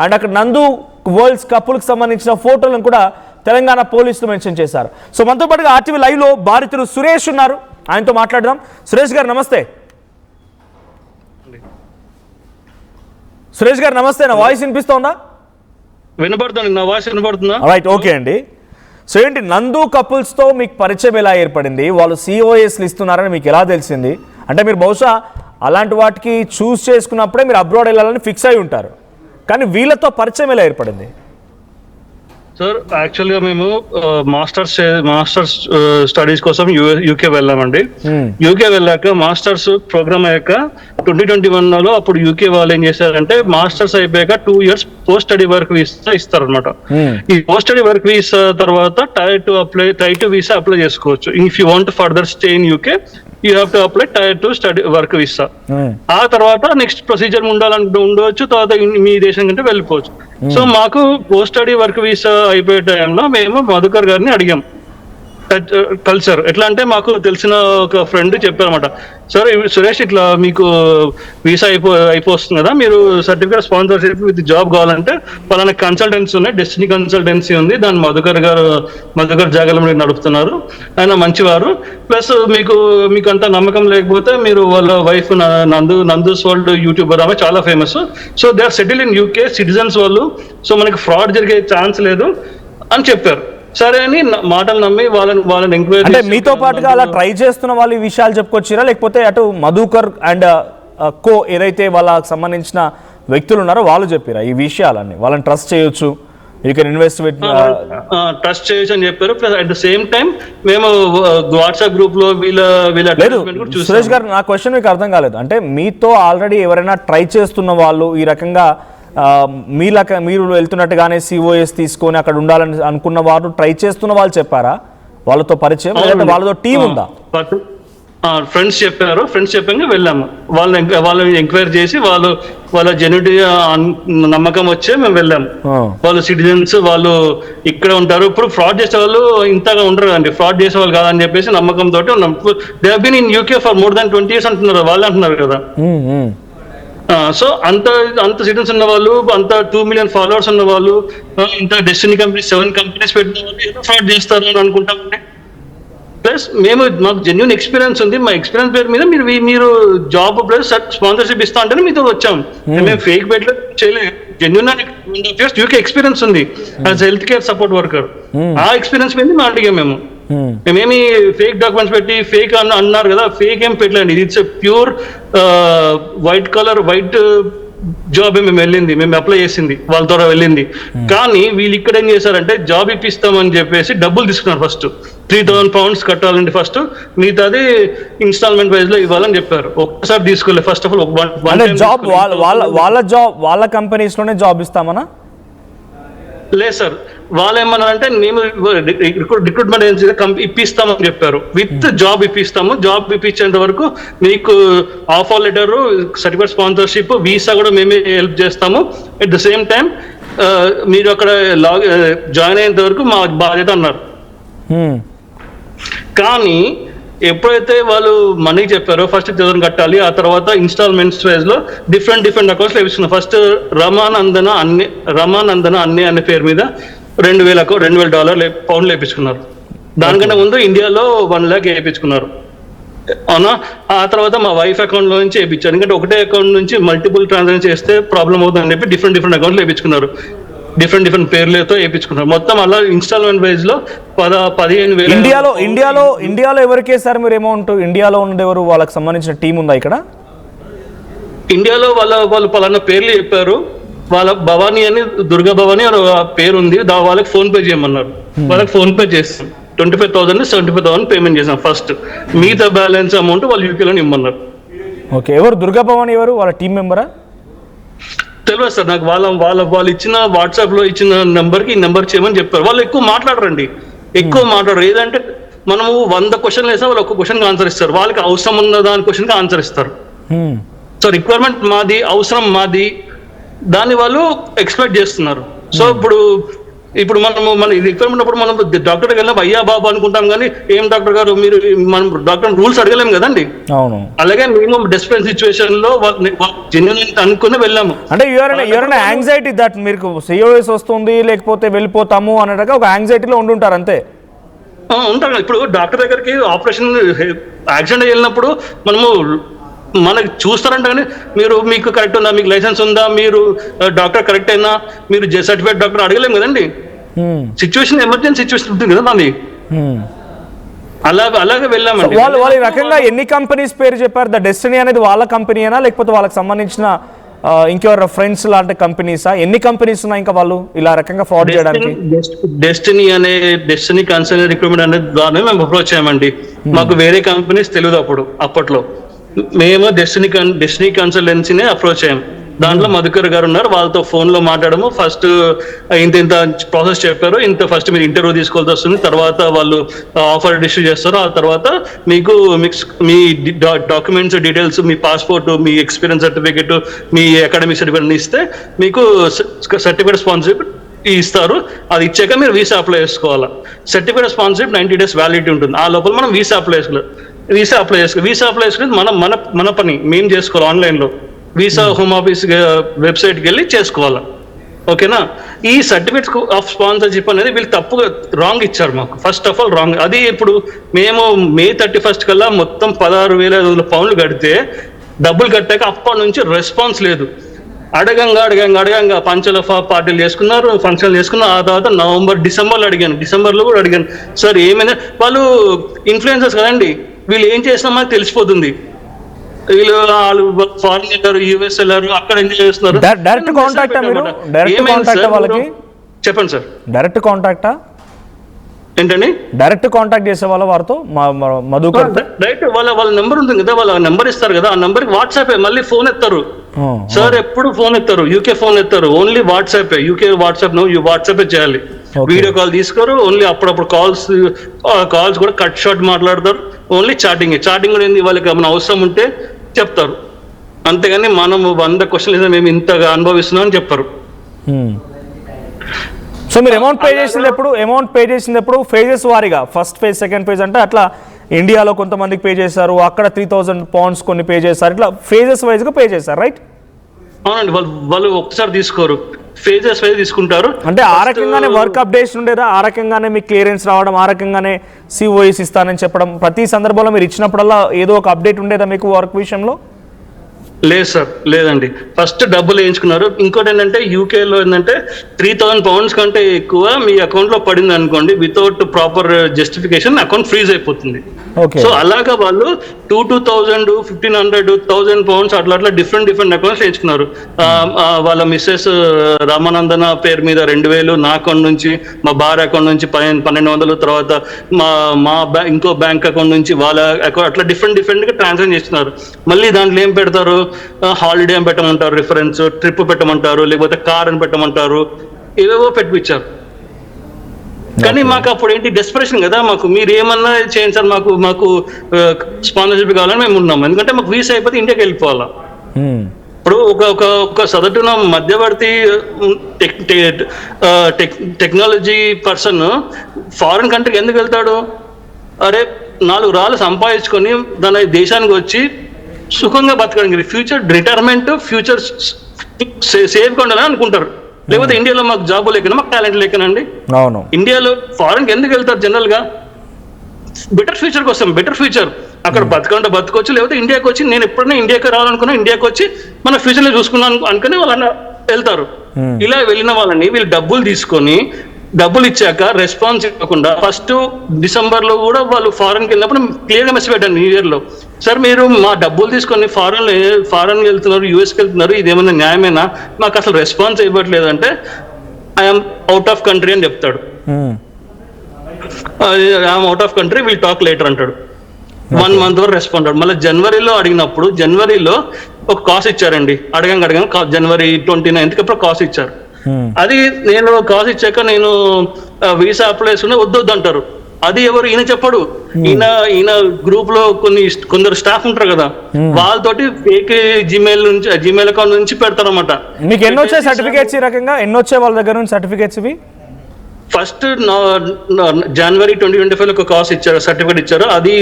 And అక్కడ నందు world's కప్పులకు సంబంధించిన ఫోటోలను కూడా తెలంగాణ పోలీసులు మెన్షన్ చేశారు. సో మనతో పాటుగా ఆర్టీవీ లైవ్లో బాధితుడు సురేష్ ఉన్నారు, ఆయనతో మాట్లాడదాం. సురేష్ గారు నమస్తే. సురేష్ గారు నమస్తే, నా వాయిస్ వినిపిస్తోందా? వినపడుతుంది, నా వాయిస్ వినపడుతుందా? రైట్, ఓకే అండి. సో ఏంటి నందు కపుల్స్తో మీకు పరిచయం ఎలా ఏర్పడింది? వాళ్ళు COSలు ఇస్తున్నారని మీకు ఎలా తెలిసింది? అంటే మీరు బహుశా అలాంటి వాటికి చూస్ చేసుకున్నప్పుడే మీరు అబ్రాడ్ వెళ్ళాలని ఫిక్స్ అయి ఉంటారు, కానీ వీళ్ళతో పరిచయం ఎలా ఏర్పడింది? సార్ యాక్చువల్గా మేము మాస్టర్స్ స్టడీస్ కోసం యూకే వెళ్ళామండి. యూకే వెళ్ళాక మాస్టర్స్ ప్రోగ్రామ్ అయ్యాక 2021లో అప్పుడు యూకే వాళ్ళు ఏం చేశారంటే మాస్టర్స్ అయిపోయాక 2 years post study work visa ఇస్తారు అనమాట. ఈ పోస్ట్ స్టడీ వర్క్ వీసా తర్వాత టైర్ 2 వీసా అప్లై చేసుకోవచ్చు. If you want further stay in UK you have to apply tier 2 study work visa. ఆ తర్వాత నెక్స్ట్ ప్రొసీజర్ ఉండవచ్చు, తర్వాత మీ దేశం కంటే వెళ్ళిపోవచ్చు. సో మాకు పోస్ట్ స్టడీ వర్క్ వీసా అయిపోయే టైంలో మేము మధుకర్ గారిని అడిగాం కల్చర్ ఎట్లా అంటే మాకు తెలిసిన ఒక ఫ్రెండ్ చెప్పారన్నమాట, సార్ సురేష్ ఇట్లా మీకు వీసా అయిపోతుంది కదా, మీరు సర్టిఫికేట్ స్పాన్సర్షిప్ విత్ జాబ్ కావాలంటే పలానా కన్సల్టెన్సీ ఉన్నాయి, డెస్టినీ కన్సల్టెన్సీ ఉంది, దాన్ని మధుకర్ జాగాలో మీరు నడుపుతున్నారు, ఆయన మంచివారు, ప్లస్ మీకు అంత నమ్మకం లేకపోతే మీరు వాళ్ళ వైఫ్ నందూస్ వరల్డ్ యూట్యూబర్ ఆమె చాలా famous, so they are settle in UK citizens వాళ్ళు, సో మనకి ఫ్రాడ్ జరిగే ఛాన్స్ లేదు అని చెప్పారు. సరే అని మాటలు నమ్మి వాళ్ళని ఎంక్వైరీ. అంటే మీతో పాటుగా అలా ట్రై చేస్తున్న వాళ్ళు ఈ విషయాలు చెప్పుకొచ్చిరా, లేకపోతే అటు మధుకర్ అండ్ కో ఏదైతే వాళ్ళకి సంబంధించిన వ్యక్తులు ఉన్నారో వాళ్ళు చెప్పారా ఈ విషయాలన్నీ? వాళ్ళని ట్రస్ట్ చేయొచ్చు, యూ కెన్ ఇన్వెస్టిగేట్, ట్రస్ట్ చేయొచ్చు అని చెప్పారు. Plus at the same time మేము వాట్సాప్ గ్రూప్ లో లేదు. సురేష్ గారు, నా క్వశ్చన్ మీకు అర్థం కాలేదు. అంటే మీతో ఆల్రెడీ ఎవరైనా ట్రై చేస్తున్న వాళ్ళు ఈ రకంగా మీరు వెళ్తున్నట్టుగానే COS తీసుకొని అక్కడ ఉండాలని అనుకున్న వారు ట్రై చేస్తున్న వాళ్ళు చెప్పారా వాళ్ళతో పరిచయం, లేదంటే వాళ్ళతో టీం ఉందా? ఫ్రెండ్స్ చెప్పాక వెళ్ళాము. వాళ్ళని ఎంక్వైరీ చేసి వాళ్ళ జెన్యూనిటీ నమ్మకం వచ్చే మేము వెళ్ళాము. వాళ్ళు సిటిజన్స్, వాళ్ళు ఇక్కడ ఉంటారు. ఇప్పుడు ఫ్రాడ్ చేసే వాళ్ళు ఇంతగా ఉండరు కదండి, ఫ్రాడ్ చేసే వాళ్ళు కాదని చెప్పేసి నమ్మకంతో ఉన్నాం. They have been in UK for more than 20 years అంటున్నారు, వాళ్ళు అంటున్నారు కదా. సో అంత సిటిజన్స్ ఉన్న వాళ్ళు, అంత 2 million ఫాలోవర్స్ ఉన్న వాళ్ళు, ఇంత డెస్టినీ కంపెనీస్ 7 companies పెట్టిన వాళ్ళు ఏదో ఫ్రాడ్ చేస్తారు అని అనుకుంటామండి. ప్లస్ మాకు జెన్యూన్ ఎక్స్పీరియన్స్ ఉంది, మా ఎక్స్పీరియన్స్ పేరు మీద మీరు జాబ్ ప్లస్ స్పాన్సర్షిప్ ఇస్తా అంటేనే మీతో వచ్చాం. మేము ఫేక్ బెట్లో చేయలేదు, జెన్యూన్ యూకే ఎక్స్పీరియన్స్ ఉంది as health care support worker. ఆ ఎక్స్పీరియన్స్ మీద మేము అడిగాం. మేమేమి ఫేక్ డాక్యుమెంట్స్ పెట్టి ఫేక్ అన్నారు కదా, ఫేక్ ఏం పెట్టలేండి. ఇట్స్ ప్యూర్ వైట్ జాబ్ మేము అప్లై చేసింది వాళ్ళ ద్వారా వెళ్ళింది. కానీ వీళ్ళు ఇక్కడ ఏం చేశారంటే జాబ్ ఇప్పిస్తామని చెప్పేసి డబ్బులు తీసుకున్నారు. ఫస్ట్ 3,000 pounds కట్టాలండి, ఫస్ట్ మిగతాది ఇన్స్టాల్మెంట్ వైజ్ లో ఇవ్వాలని చెప్పారు. ఒక్కసారి తీసుకోలేదు. ఫస్ట్ ఆఫ్ ఆల్ జాబ్ వాళ్ళ కంపెనీస్ లోనే జాబ్ ఇస్తామన్నా? లేదు సార్, వాళ్ళు ఏమన్నారంటే మేము రిక్రూట్మెంట్ ఏజెన్సీ ఇప్పిస్తామని చెప్పారు. విత్ జాబ్ ఇప్పిస్తాము, జాబ్ ఇప్పించేంత వరకు మీకు offer letter, certificate sponsorship, visa కూడా మేమే హెల్ప్ చేస్తాము. అట్ ద సేమ్ టైం మీరు అక్కడ జాయిన్ అయ్యేంత వరకు మా బాధ్యత అన్నారు. కానీ ఎప్పుడైతే వాళ్ళు మనీ చెప్పారో ఫస్ట్ 1000 కట్టాలి, ఆ తర్వాత ఇన్స్టాల్మెంట్స్ వైజ్ లో డిఫరెంట్ అకౌంట్స్ వేపించుకున్నారు. ఫస్ట్ రమానందన అన్నే అనే పేరు మీద $2,000 పౌండ్లు వేయించుకున్నారు. దానికంటే ముందు ఇండియాలో 1 lakh వేయించుకున్నారు. అవునా? ఆ తర్వాత మా వైఫ్ అకౌంట్ లో నుంచి వేయించారు. ఎందుకంటే ఒకటే అకౌంట్ నుంచి మల్టిపుల్ ట్రాన్సాక్షన్ చేస్తే ప్రాబ్లం అవుతుందని చెప్పి డిఫరెంట్ అకౌంట్లు వేయించుకున్నారు. డిఫరెంట్ పేర్లతో వేయించుకున్నారు. మొత్తం అలా ఇన్స్టాల్మెంట్ వైజ్ లో 15,000. ఇండియాలో ఎవరికే సార్ మీరు అమౌంట్? ఇండియాలో ఉన్నది ఎవరు? వాళ్ళకి సంబంధించిన టీం ఉందా ఇక్కడ? ఇండియాలో వాళ్ళు పలానా పేర్లు చెప్పారు. వాళ్ళ భవానీ అని, దుర్గా భవానీ పేరు ఉంది, వాళ్ళకి ఫోన్ పే చేయమన్నారు. వాళ్ళకి ఫోన్ పే చేస్తాం. 25,000 75,000 పేమెంట్ చేసాం ఫస్ట్. మిగతా బ్యాలెన్స్ అమౌంట్ వాళ్ళు యూకేలో ఇమ్మన్నారు. ఓకే, ఎవరు దుర్గా భవానీ? ఎవరు వాళ్ళ టీం మెంబరా? తెలియదు సార్ నాకు. వాళ్ళు ఇచ్చిన వాట్సాప్ లో ఇచ్చిన నెంబర్కి ఈ నెంబర్ చేయమని చెప్పారు. వాళ్ళు ఎక్కువ మాట్లాడరు. ఏదంటే మనము 100 questions వేసా వాళ్ళు ఒక్క క్వశ్చన్కి ఆన్సర్ ఇస్తారు. వాళ్ళకి అవసరం ఉన్న దాని క్వశ్చన్కి ఆన్సర్ ఇస్తారు. సో రిక్వైర్మెంట్ మాది, అవసరం మాది, దాన్ని వాళ్ళు ఎక్స్పెక్ట్ చేస్తున్నారు. సో ఇప్పుడు ఇప్పుడు మన రిక్వైర్మెంట్ ఉన్నప్పుడు మనం డాక్టర్ దగ్గర వెళ్ళినప్పుడు అయ్యా బాబు అనుకుంటాం, కానీ ఏం డాక్టర్ గారు మీరు, మనం డాక్టర్ రూల్స్ అడగలేము కదండి. అవును. అలాగే మేము డెస్పరెంట్ సిచ్యువేషన్ లో జెన్యున్ అనుకుని వెళ్ళాము. అంటే ఎవరైనా యాంగ్జైటీ దట్ మీకు సిఓఎస్ వస్తుంది లేకపోతే వెళ్ళిపోతాము అన్నట్టుగా ఒక యాంగ్జైటీలో ఉండుంటారు అంతే. ఉంటారు. ఇప్పుడు డాక్టర్ దగ్గరికి ఆపరేషన్ యాక్సిడెంట్ వెళ్ళినప్పుడు మనకి చూస్తారంట, కానీ మీకు కరెక్ట్ ఉందా, మీకు లైసెన్స్ ఉందా, మీరు డాక్టర్ కరెక్ట్ అయినా, మీరు సర్టిఫైడ్ డాక్టర్ అడగలేము కదండి. సిచ్యువేషన్ ఎమర్జెన్సీ సిచ్యువేషన్ ఉంటుంది కదా మాది. అలాగే వెళ్ళామండి. వాళ్ళు ఈ రకంగా ఎన్ని కంపెనీస్ పేరు చెప్పారు? ద డెస్టినీ అనేది వాళ్ళ కంపెనీనా లేకపోతే వాళ్ళకి సంబంధించిన ఇంకెవరు ఫ్రెండ్స్ లాంటి కంపెనీసా? ఎన్ని కంపెనీస్ ఉన్నాయి ఇంకా వాళ్ళు ఇలా రకంగా ఫ్రాడ్ చేయడానికి? డెస్టినీ కన్సల్టెంట్ రిక్రూట్మెంట్ అనే ద్వారా మేము అప్రోచ్ చేయమండి. మాకు వేరే కంపెనీస్ తెలియదు అప్పట్లో. మేము డెస్టినీ కన్సల్టెన్సీనే అప్రోచ్ అయ్యాం. దాంట్లో మధుకర్ గారు ఉన్నారు, వాళ్ళతో ఫోన్ లో మాట్లాడము. ఫస్ట్ ఇంత ప్రాసెస్ చెప్పారు, ఫస్ట్ మీరు ఇంటర్వ్యూ తీసుకోవాల్సి వస్తుంది, తర్వాత వాళ్ళు ఆఫర్ ఇష్యూ చేస్తారు, ఆ తర్వాత మీకు మీ డాక్యుమెంట్స్ డీటెయిల్స్, మీ పాస్పోర్ట్, మీ ఎక్స్పీరియన్స్ సర్టిఫికేట్, మీ అకాడమిక్ సర్టిఫికేట్ ఇస్తే మీకు సర్టిఫికేట్ స్పాన్సర్షిప్ ఇస్తారు. అది ఇచ్చాక మీరు వీసా అప్లై చేసుకోవాలి. సర్టిఫికేట్ స్పాన్సర్షిప్ 90 days వ్యాలిడిటీ ఉంటుంది. ఆ లోపల మనం వీసా అప్లై చేసుకుని మన పని మేము చేసుకోవాలి. ఆన్లైన్లో వీసా హోమ్ ఆఫీస్ వెబ్సైట్కి వెళ్ళి చేసుకోవాలి. ఓకేనా? ఈ సర్టిఫికేట్ ఆఫ్ స్పాన్సర్షిప్ అనేది వీళ్ళు తప్పుగా రాంగ్ ఇచ్చారు మాకు. First of all wrong. అది ఇప్పుడు మేము May 31 కల్లా మొత్తం 16,500 pounds కడితే, డబ్బులు కట్టాక అప్పటి నుంచి రెస్పాన్స్ లేదు. అడగంగా పంచల పార్టీలు చేసుకున్నారు, ఫంక్షన్లు చేసుకున్నారు. ఆ తర్వాత డిసెంబర్లో కూడా అడిగాను, సార్ ఏమైనా, వాళ్ళు ఇన్ఫ్లుయెన్సర్స్ కదండి, వీళ్ళు ఏం చేసినా మనకు తెలిసిపోతుంది. వీళ్ళు ఫారిన్ వెళ్ళారు, యూఎస్ వెళ్ళారు, అక్కడ ఎంజాయ్ చేస్తున్నారు. డైరెక్ట్ కాంటాక్ట్ వాళ్ళకి చెప్పండి సార్. డైరెక్ట్ కాంటాక్టా ఏంటండి? డైరెక్ట్ కాంటాక్ట్ చేసే వాళ్ళ వారితో మధుకర్ డైరెక్ట్ వాళ్ళ నెంబర్ ఉంటుంది కదా, వాళ్ళ నెంబర్ ఇస్తారు కదా, ఆ నెంబర్ వాట్సాప్, మళ్ళీ ఫోన్ ఎత్తారు సార్, ఎప్పుడు ఫోన్ ఎత్తారు, యూకే ఫోన్ ఎత్తారు, only WhatsApp. UK WhatsApp WhatsApp చేయాలి, వీడియో కాల్ తీసుకోరు. ఓన్లీ అప్పుడప్పుడు కాల్స్ కూడా కట్ షార్ట్ మాట్లాడతారు. ఓన్లీ చాటింగ్ కూడా ఏంది, వాళ్ళకి ఏమైనా అవసరం ఉంటే చెప్తారు, అంతేగాని మనం 100 questions మేము ఇంతగా అనుభవిస్తున్నాం అని చెప్పారు. సో మీరు అమౌంట్ పే చేసినప్పుడు ఫేజెస్ వారీగా, ఫస్ట్ ఫేజ్, సెకండ్ ఫేజ్ అంటే అట్లా ఇండియాలో కొంతమందికి పే చేశారు, అక్కడ 3,000 pounds కొన్ని పే చేశారు, ఇట్లా ఫేజెస్ వైజ్గా పే చేశారు, రైట్? అవునండి. వాళ్ళు ఒక్కసారి తీసుకోరు, ఫేజెస్ వైజ్ తీసుకుంటారు. అంటే ఆ రకంగానే వర్క్ అప్డేట్స్ ఉండేదా? ఆ రకంగానే మీకు క్లియరెన్స్ రావడం, ఆ రకంగానే సిఓఎస్ ఇస్తానని చెప్పడం, ప్రతి సందర్భంలో మీరు ఇచ్చినప్పుడల్లా ఏదో ఒక అప్డేట్ ఉండేదా మీకు వర్క్ విషయంలో? లేదు సార్, లేదండి. ఫస్ట్ డబ్బులు వేయించుకున్నారు. ఇంకోటి ఏంటంటే, యూకేలో ఏంటంటే 3,000 pounds కంటే ఎక్కువ మీ అకౌంట్ లో పడింది అనుకోండి, without proper justification account freeze అయిపోతుంది. సో అలాగా వాళ్ళు 2,000, 1,500, 1,000 pounds అట్లా డిఫరెంట్ అకౌంట్స్ వేయించుకున్నారు. వాళ్ళ మిస్సెస్ రామానందన పేరు మీద 2,000, నా అకౌంట్ నుంచి, మా భార్య అకౌంట్ నుంచి 1,200, తర్వాత మా ఇంకో బ్యాంక్ అకౌంట్ నుంచి వాళ్ళ అకౌంట్, అట్లా డిఫరెంట్ గా ట్రాన్సాక్షన్ చేస్తున్నారు. మళ్ళీ దాంట్లో ఏం పెడతారు, హాలిడే అని పెట్టమంటారు, రిఫరెన్స్ ట్రిప్ పెట్టమంటారు, లేకపోతే కార్ అని పెట్టమంటారు, ఏవేవో పెట్టించారు. కానీ మాకు అప్పుడు ఏంటి, డెస్పరేషన్ కదా, మీరు ఏమన్నా చేయండి సార్, మాకు స్పాన్సర్షిప్ కావాలని మేము ఉన్నాము. ఎందుకంటే మాకు వీసా అయిపోతే ఇండియాకి వెళ్ళిపోవాలా. ఇప్పుడు ఒక సదటున మధ్యవర్తి టెక్నాలజీ పర్సన్ ఫారిన్ కంట్రీకి ఎందుకు వెళ్తాడు? అరే 4 రాళ్ళు సంపాదించుకొని దాని దేశానికి వచ్చి సుఖంగా బతకడానికి, రిటైర్మెంట్ ఫ్యూచర్ సేఫ్గా ఉండాలని అనుకుంటారు. లేకపోతే ఇండియాలో మాకు జాబ్ లేకనా, మాకు టాలెంట్ లేకనండి. అవును. ఇండియాలో ఫారెన్కి ఎందుకు వెళ్తారు జనరల్ గా? బెటర్ ఫ్యూచర్ కోసం. బెటర్ ఫ్యూచర్ అక్కడ బతకొచ్చు, లేకపోతే ఇండియాకి వచ్చి, నేను ఎప్పుడైనా ఇండియాకి రావాలనుకున్నా, ఇండియాకి వచ్చి మన ఫ్యూచర్ లో చూసుకున్నాను అనుకుని వాళ్ళని వెళ్తారు. ఇలా వెళ్ళిన వాళ్ళని వీళ్ళు డబ్బులు ఇచ్చాక రెస్పాన్స్ ఇవ్వకుండా, ఫస్ట్ డిసెంబర్లో కూడా వాళ్ళు ఫారెన్కి వెళ్ళినప్పుడు క్లియర్గా మెసేజ్ పెట్టాను న్యూ ఇయర్లో, సార్ మీరు మా డబ్బులు తీసుకొని ఫారెన్కి వెళ్తున్నారు, యూఎస్కి వెళ్తున్నారు, ఇదేమన్నా న్యాయమేనా? మాకు అసలు రెస్పాన్స్ ఇవ్వట్లేదు అంటే ఐఎమ్ అవుట్ ఆఫ్ కంట్రీ అని చెప్తాడు. I'm out of country, will talk later అంటాడు. 1 month వరకు రెస్పాండ్ అవ్వడు. మళ్ళీ జనవరిలో ఒక కాస్ ఇచ్చారండి, అడగంగా జనవరి 29th అప్పుడు కాస్ ఇచ్చారు. అది నేను కాస్ ఇచ్చాక నేను వీసా అప్లై చేసుకుని వద్దు అంటారు. అది ఎవరు, ఈయన చెప్పడు. ఈయన గ్రూప్ లో కొందరు స్టాఫ్ ఉంటారు కదా, వాళ్ళతోటి ఫేక్ జీమెయిల్ అకౌంట్ నుంచి పెడతారు అన్నమాట. మీకు ఎన్నొచ్చాయి సర్టిఫికేట్స్? ఈ రకంగా ఎన్నొచ్చాయి వాళ్ళ దగ్గర నుంచి సర్టిఫికేట్స్? ఇవి ఫస్ట్ జనవరి 2025 లో ఒక కాస్ ఇచ్చారు, సర్టిఫికేట్ ఇచ్చారు. అది